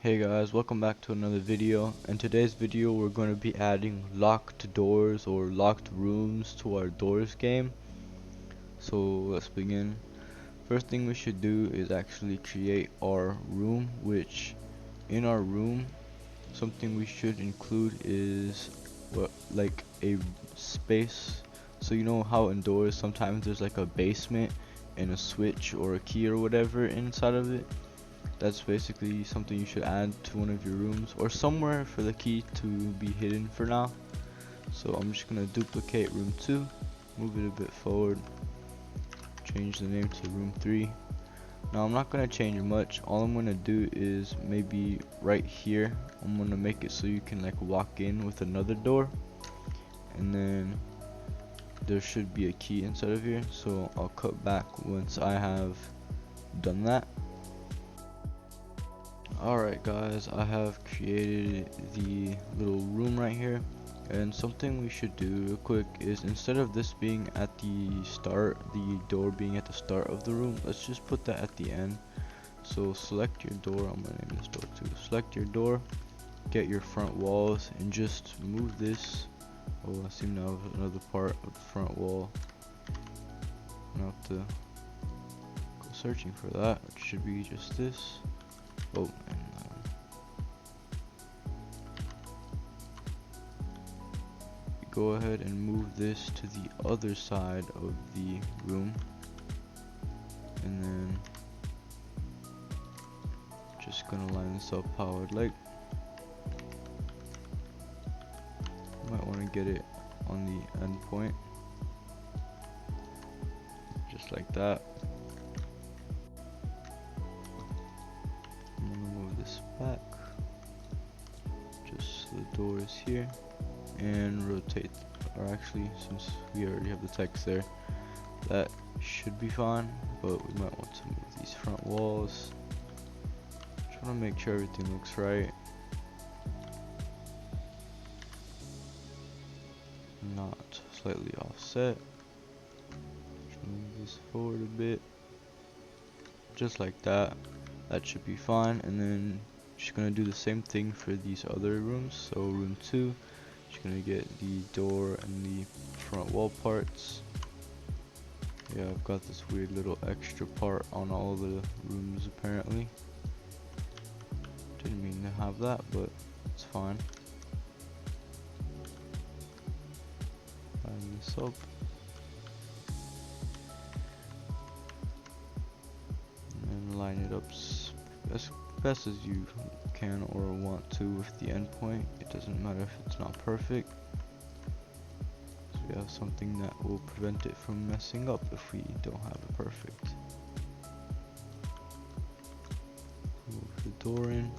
Hey guys, welcome back to another video. In today's video we're going to be adding locked doors or locked rooms to our doors game. So let's begin. First thing we should do is actually create our room, which in our room something we should include is like a space. So you know how indoors sometimes there's like a basement and a switch or a key or whatever inside of it. That's basically something you should add to one of your rooms or somewhere for the key to be hidden for now. So I'm just gonna duplicate room 2, move it a bit forward, change the name to room 3. Now I'm not gonna change much. All I'm gonna do is maybe right here I'm gonna make it so you can like walk in with another door, and then there should be a key inside of here. So I'll cut back once I have done that. Alright guys, I have created the little room right here, and something we should do real quick is instead of this being at the start, the door being at the start of the room, let's just put that at the end. So select your door, I'm gonna name this door too. Select your door, get your front walls, and just move this. Oh, I seem to have another part of the front wall. I'm gonna have to go searching for that. It should be just this. Oh, and go ahead and move this to the other side of the room, and then just gonna line this up how I'd like. Might want to get it on the end point, just like that. I'm gonna move this back, just so the door is here, and rotate, or actually since we already have the text there, that should be fine, but we might want to move these front walls. Just want to make sure everything looks right, not slightly offset. Just move this forward a bit, just like that. That should be fine. And then just gonna do the same thing for these other rooms. So room 2, just gonna get the door and the front wall parts. Yeah, I've got this weird little extra part on all the rooms apparently. Didn't mean to have that, but it's fine. Line this up. And line it up as best as you can or want to with the endpoint. It doesn't matter if it's not perfect. So we have something that will prevent it from messing up if we don't have it perfect. Move the door in.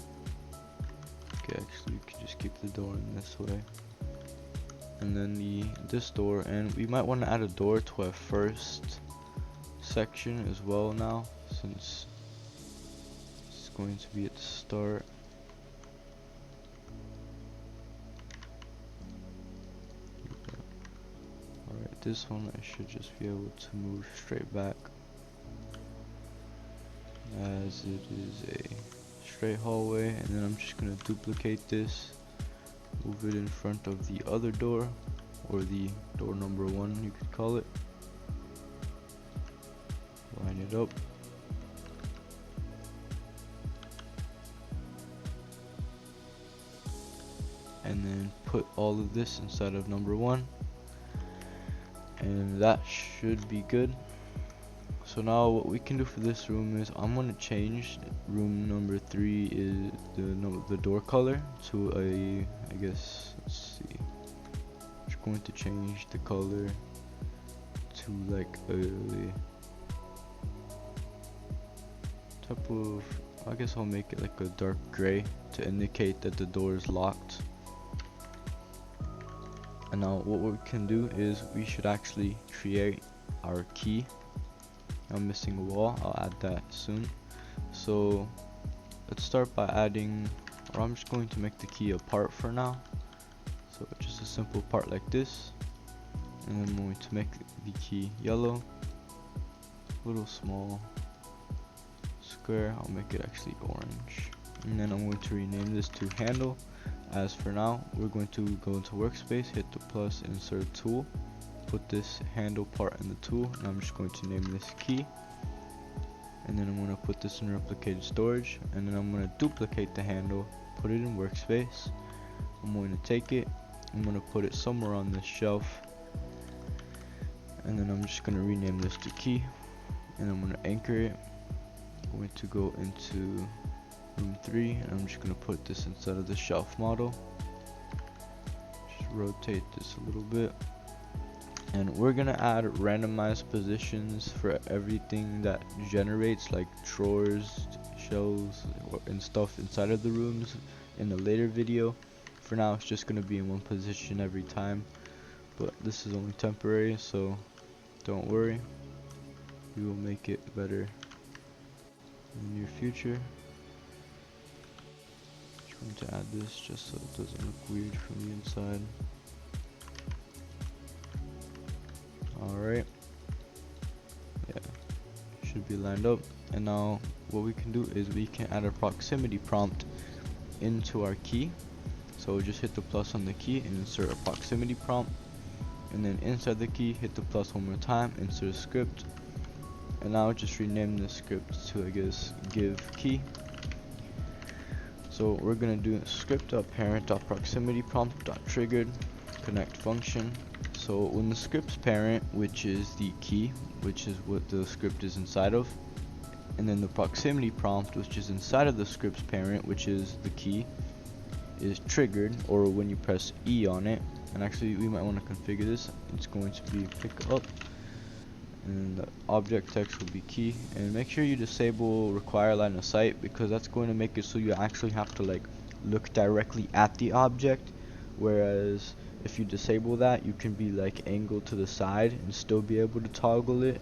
Okay, actually we could just keep the door in this way. And then this door, and we might want to add a door to our first section as well now, since it's going to be at the start. Alright, this one I should just be able to move straight back, as it is a straight hallway. And then I'm just going to duplicate this, move it in front of the other door, or the door number 1 you could call it. Line it up. And then put all of this inside of number 1, and that should be good. So now what we can do for this room is I'm going to change room number 3 is the door color to a, I guess, let's see, just going to change the color to like a type of, I guess I'll make it like a dark gray to indicate that the door is locked. And now what we can do is we should actually create our key. I'm missing a wall, I'll add that soon. So let's start by adding, or I'm just going to make the key a part for now. So just a simple part like this, and then I'm going to make the key yellow, little small square. I'll make it actually orange, and then I'm going to rename this to handle. As for now, we're going to go into workspace, hit the plus, insert tool, put this handle part in the tool, and I'm just going to name this key. And then I'm going to put this in replicated storage, and then I'm going to duplicate the handle, put it in workspace. I'm going to take it, I'm going to put it somewhere on this shelf, and then I'm just going to rename this to key, and I'm going to anchor it. I'm going to go into room 3, and I'm just going to put this inside of the shelf model. Just rotate this a little bit, and we're going to add randomized positions for everything that generates, like drawers, shelves, and stuff inside of the rooms in a later video. For now, it's just going to be in one position every time, but this is only temporary, so don't worry, we will make it better in the near future. I'm going to add this just so it doesn't look weird from the inside. Alright, yeah, should be lined up. And now what we can do is we can add a proximity prompt into our key. So just hit the plus on the key and insert a proximity prompt, and then inside the key hit the plus one more time, insert a script, and now just rename the script to, I guess, give key. So we're gonna do script.parent.proximity prompt.triggered connect function. So when the script's parent, which is the key, which is what the script is inside of, and then the proximity prompt, which is inside of the script's parent, which is the key, is triggered, or when you press E on it. And actually we might want to configure this. It's going to be pick up, and the object text will be key, and make sure you disable require line of sight, because that's going to make it so you actually have to like look directly at the object, whereas if you disable that, you can be like angled to the side and still be able to toggle it.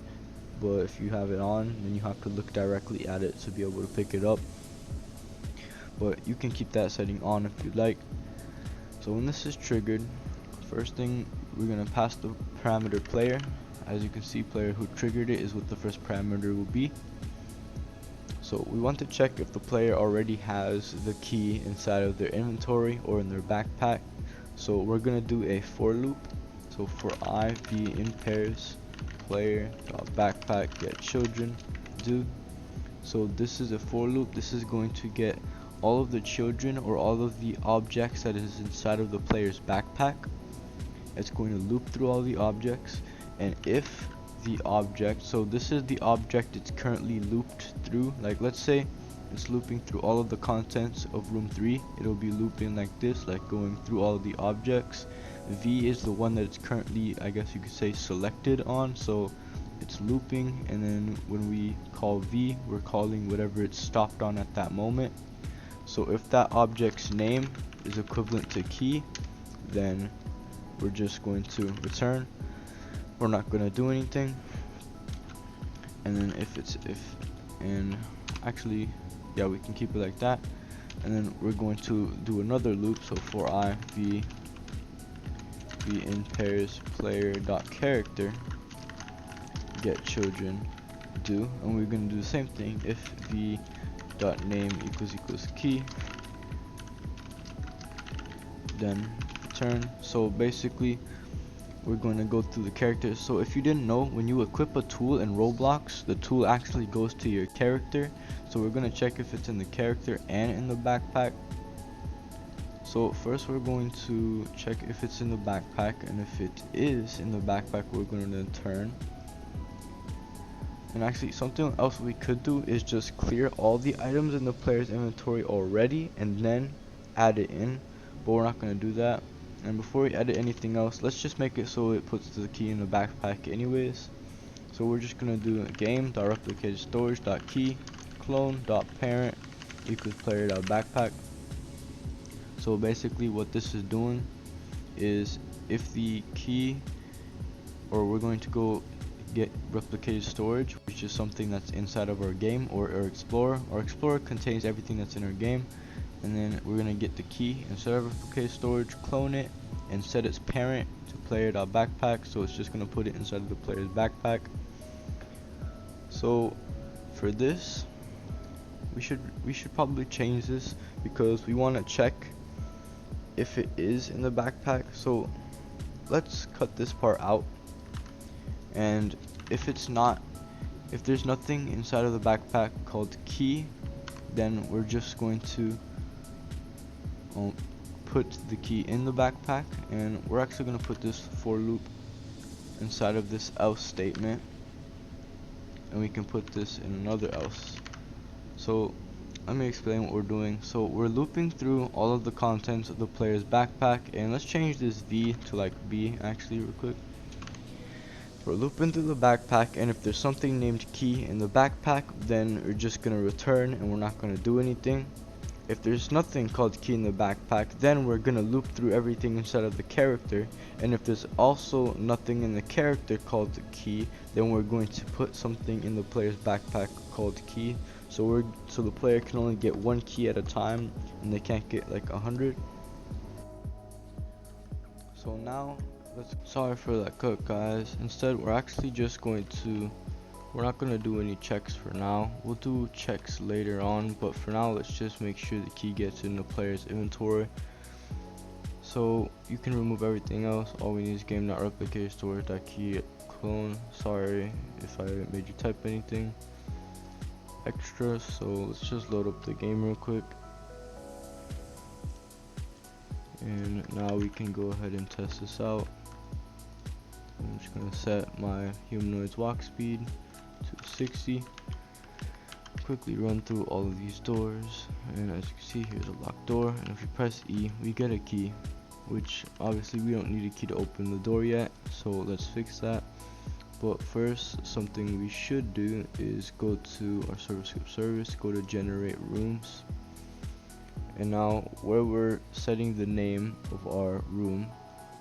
But if you have it on, then you have to look directly at it to be able to pick it up. But you can keep that setting on if you'd like. So when this is triggered, first thing we're gonna pass the parameter player. As you can see, player who triggered it is what the first parameter will be. So we want to check if the player already has the key inside of their inventory or in their backpack. So we're gonna do a for loop. So for I be in pairs player backpack get children do. So this is a for loop. This is going to get all of the children or all of the objects that is inside of the player's backpack. It's going to loop through all the objects, and if the object, so this is the object it's currently looped through, like let's say it's looping through all of the contents of room 3, it'll be looping like this, like going through all of the objects. V is the one that it's currently, I guess you could say, selected on, so it's looping, and then when we call V, we're calling whatever it's stopped on at that moment. So if that object's name is equivalent to key, then we're just going to return. We're not going to do anything. And then and actually, yeah, we can keep it like that. And then we're going to do another loop. So for I be in pairs player dot character get children do, and we're going to do the same thing. If v dot name equals key, then return. So basically we're going to go through the characters. So if you didn't know, when you equip a tool in Roblox, the tool actually goes to your character. So we're going to check if it's in the character and in the backpack. So first we're going to check if it's in the backpack, and if it is in the backpack, we're going to turn. And actually, something else we could do is just clear all the items in the player's inventory already and then add it in, but we're not going to do that. And before we edit anything else, let's just make it so it puts the key in the backpack anyways. So we're just going to do game.replicatedStorage.key clone.parent equals player.backpack. So basically what this is doing is, if the key, or we're going to go get replicated storage, which is something that's inside of our game, or our explorer. Our explorer contains everything that's in our game, and then we're going to get the key instead of replicated storage, clone it, and set its parent to player.backpack. So it's just going to put it inside of the player's backpack. So for this, we should probably change this because we want to check if it is in the backpack. So let's cut this part out, and if it's not, if there's nothing inside of the backpack called key, then we're just going to put the key in the backpack, and we're actually going to put this for loop inside of this else statement, and we can put this in another else. So let me explain what we're doing. So we're looping through all of the contents of the player's backpack, and let's change this V to like B actually real quick. We're looping through the backpack, and if there's something named key in the backpack, then we're just gonna return and we're not gonna do anything. If there's nothing called key in the backpack, then we're gonna loop through everything inside of the character, and if there's also nothing in the character called the key, then we're going to put something in the player's backpack called key. So the player can only get one key at a time, and they can't get like 100. So now sorry for that cut, guys. Instead, we're actually just going to, we're not going to do any checks for now. We'll do checks later on, but for now let's just make sure the key gets in the player's inventory. So you can remove everything else. All we need is game.replicate storage.key clone. Sorry if I made you type anything extra. So let's just load up the game real quick, and now we can go ahead and test this out. I'm just gonna set my humanoid's walk speed to 60. Quickly run through all of these doors, and as you can see, here's a locked door, and if we press E, we get a key, which obviously we don't need a key to open the door yet, so let's fix that. But first, something we should do is go to our server script service, go to generate rooms, and now where we're setting the name of our room,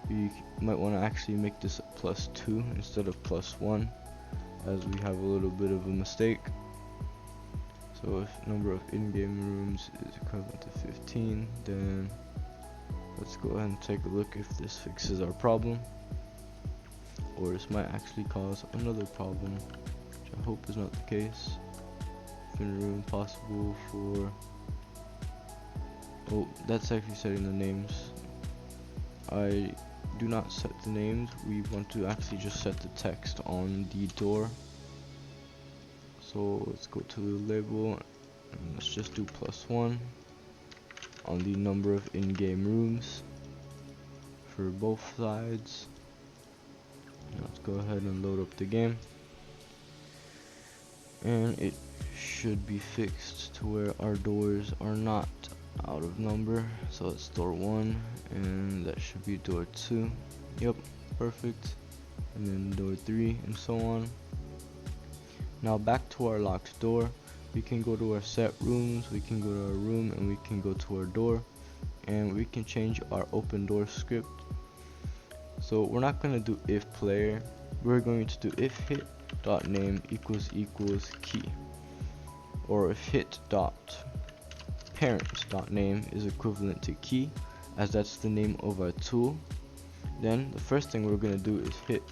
you might want to actually make this a +2 instead of +1, as we have a little bit of a mistake. So if number of in-game rooms is equivalent to 15, then let's go ahead and take a look if this fixes our problem, or this might actually cause another problem, which I hope is not the case. Infinite room possible for, oh, that's actually setting the names. I do not set the names. We want to actually just set the text on the door. So let's go to the label, and let's just do +1 on the number of in-game rooms for both sides. Let's go ahead and load up the game, and it should be fixed to where our doors are not out of number. So it's door 1, and that should be door 2. Yep, perfect. And then door 3, and so on. Now back to our locked door, we can go to our set rooms, we can go to our room, and we can go to our door, and we can change our open door script. So we're not going to do if player, we're going to do if hit dot name equals key, or if hit dot parents dot name is equivalent to key, as that's the name of our tool. Then the first thing we're going to do is hit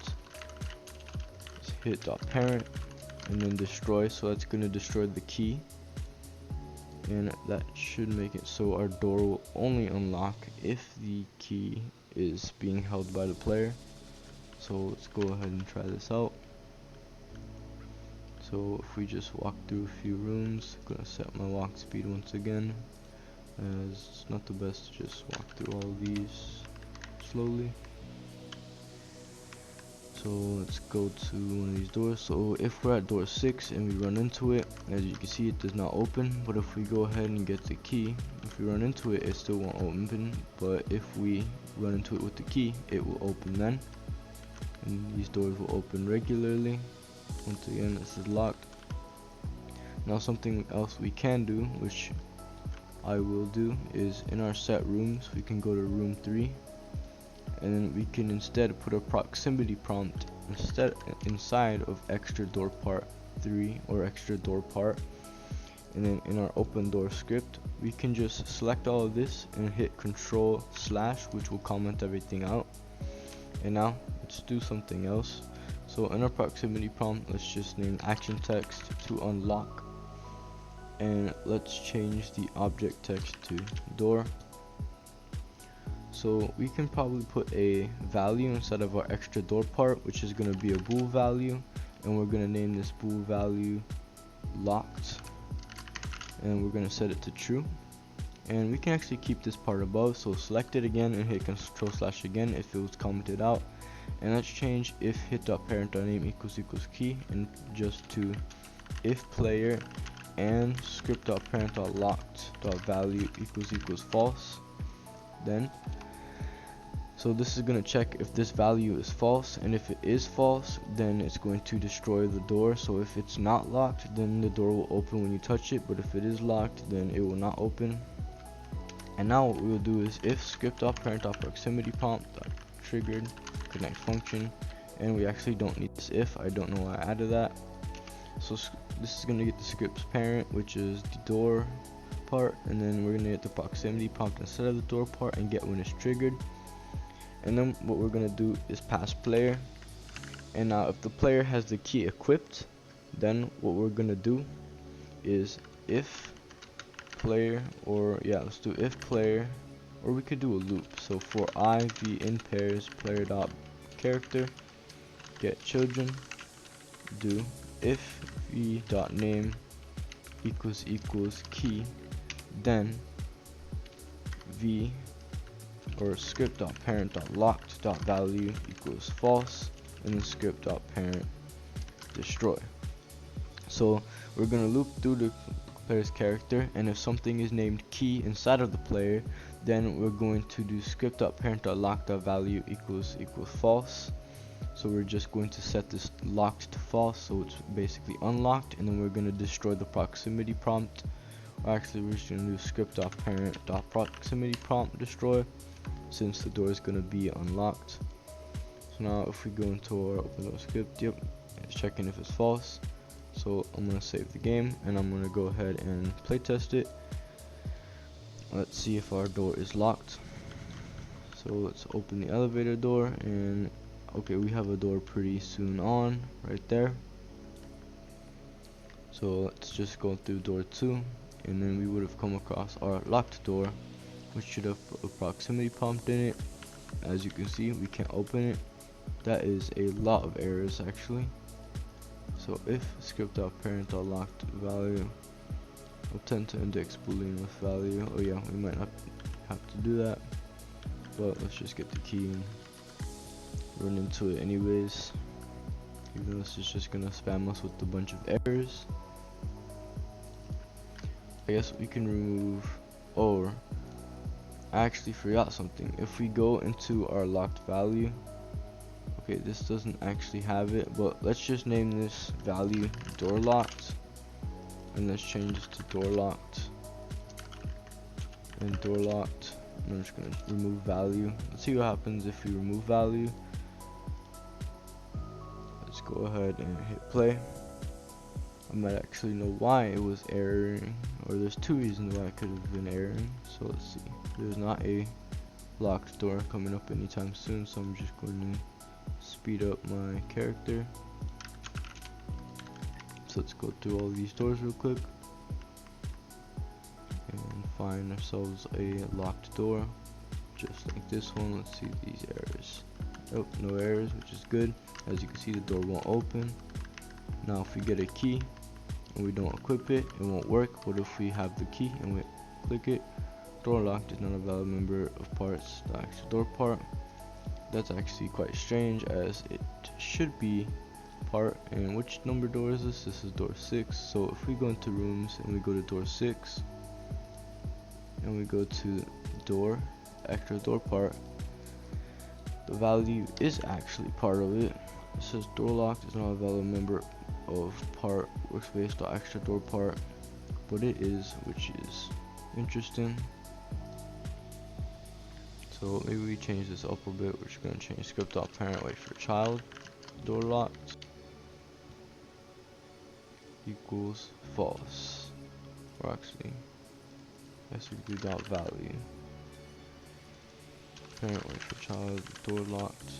dot parent, and then destroy, so that's going to destroy the key, and that should make it so our door will only unlock if the key is being held by the player. So let's go ahead and try this out. So if we just walk through a few rooms, I'm gonna set my walk speed once again, as it's not the best to just walk through all these slowly. So let's go to one of these doors. So if we're at door 6 and we run into it, as you can see, it does not open. But if we go ahead and get the key, if we run into it, it still won't open. But if we run into it with the key, it will open then, and these doors will open regularly. Once again, this is locked. Now something else we can do, which I will do, is in our set rooms, we can go to room 3, and then we can instead put a proximity prompt inside of extra door part 3 or extra door part, and then in our open door script we can just select all of this and hit Control/, which will comment everything out. And now let's do something else. So in our proximity prompt, let's just name action text to unlock, and let's change the object text to door. So we can probably put a value inside of our extra door part, which is going to be a bool value, and we're going to name this bool value locked, and we're going to set it to true. And we can actually keep this part above, so select it again and hit Ctrl/ again if it was commented out. And let's change if hit.parent.name equals key and just to if player and script.parent.locked.value equals false. Then so this is going to check if this value is false, and if it is false, then it's going to destroy the door. So if it's not locked, then the door will open when you touch it, but if it is locked, then it will not open. And now what we will do is if script.parent.proximity prompt triggered connect function, and we actually don't need this if, I don't know why I added that. So this is going to get the script's parent, which is the door part, and then we're going to get the proximity prompt instead of the door part and get when it's triggered. And then what we're going to do is pass player, and now if the player has the key equipped, then what we're going to do is if player, or yeah, let's do if player, or we could do a loop. So for I v in pairs player dot character get children, do if v dot name equals key, then v or script.parent.locked.value equals false, and then script.parent destroy. So we're going to loop through the player's character, and if something is named key inside of the player, then we're going to do script.parent.locked.value equals false. So we're just going to set this locked to false, so it's basically unlocked, and then we're going to destroy the proximity prompt. Or actually we're just going to do script.parent.proximity prompt destroy, since the door is going to be unlocked. So now if we go into our open script, yep, it's checking if it's false. So I'm going to save the game, and I'm going to go ahead and play test it. Let's see if our door is locked. So let's open the elevator door, and okay, we have a door pretty soon on right there. So let's just go through door 2, and then we would have come across our locked door, which should have a proximity prompt in it. As you can see, we can't open it. That is a lot of errors actually. So if script.parent.locked value will tend to index boolean with value. Oh yeah, we might not have to do that, but let's just get the key and run into it anyways, even though this is just gonna spam us with a bunch of errors. I guess we can remove, or I actually forgot something. If we go into our locked value, okay, this doesn't actually have it, but let's just name this value door locked, and let's change this to door locked and door locked. And I'm just gonna remove value. Let's see what happens if we remove value. Let's go ahead and hit play. I might actually know why it was erroring, or there's two reasons why it could have been erroring. So let's see. There's not a locked door coming up anytime soon, so I'm just going to speed up my character. So let's go through all these doors real quick and find ourselves a locked door, just like this one. Let's see these errors. Oh, no errors, which is good. As you can see, the door won't open. Now if we get a key and we don't equip it, it won't work. What if we have the key and we click it? Door locked is not a valid member of parts, the actual door part. That's actually quite strange, as it should be part. And which number door is this? This is door 6. So if we go into rooms and we go to door 6 and we go to door, extra door part, the value is actually part of it. It says door locked is not a valid member of part workspace dot extra door part, but it is, which is interesting. So maybe we change this up a bit. We're just gonna change script.parent wait for child door locked equals false, or actually I guess we do dot value parent wait for child door locked.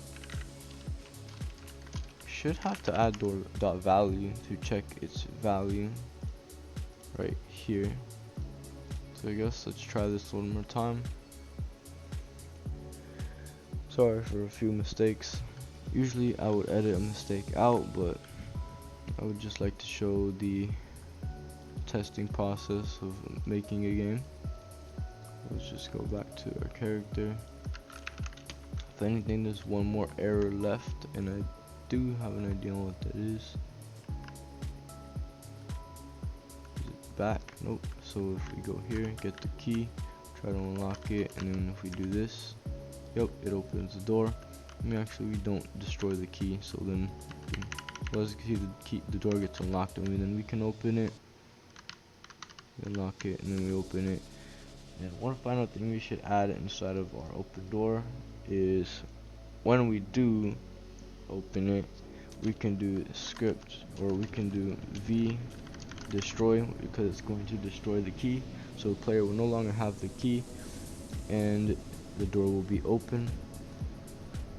Should have to add door dot value to check its value. right here. So I guess let's try this one more time. Sorry for a few mistakes. Usually I would edit a mistake out, but I would just like to show the testing process of making a game. Let's just go back to our character. If anything, there's one more error left, and I do have an idea on what that is. Is it back? Nope. So if we go here, get the key, try to unlock it, and then if we do this, yep, it opens the door. I mean, actually, we don't destroy the key, so then, well, as you can see, the door gets unlocked, and then we can open it, unlock it, and then we open it. And one final thing we should add inside of our open door is when we do open it, we can do script, or we can do v destroy, because it's going to destroy the key, so the player will no longer have the key and the door will be open.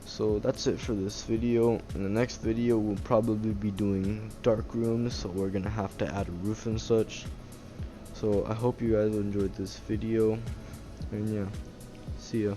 So that's it for this video. In the next video we'll probably be doing dark rooms, so we're gonna have to add a roof and such. So I hope you guys enjoyed this video, and yeah, see ya.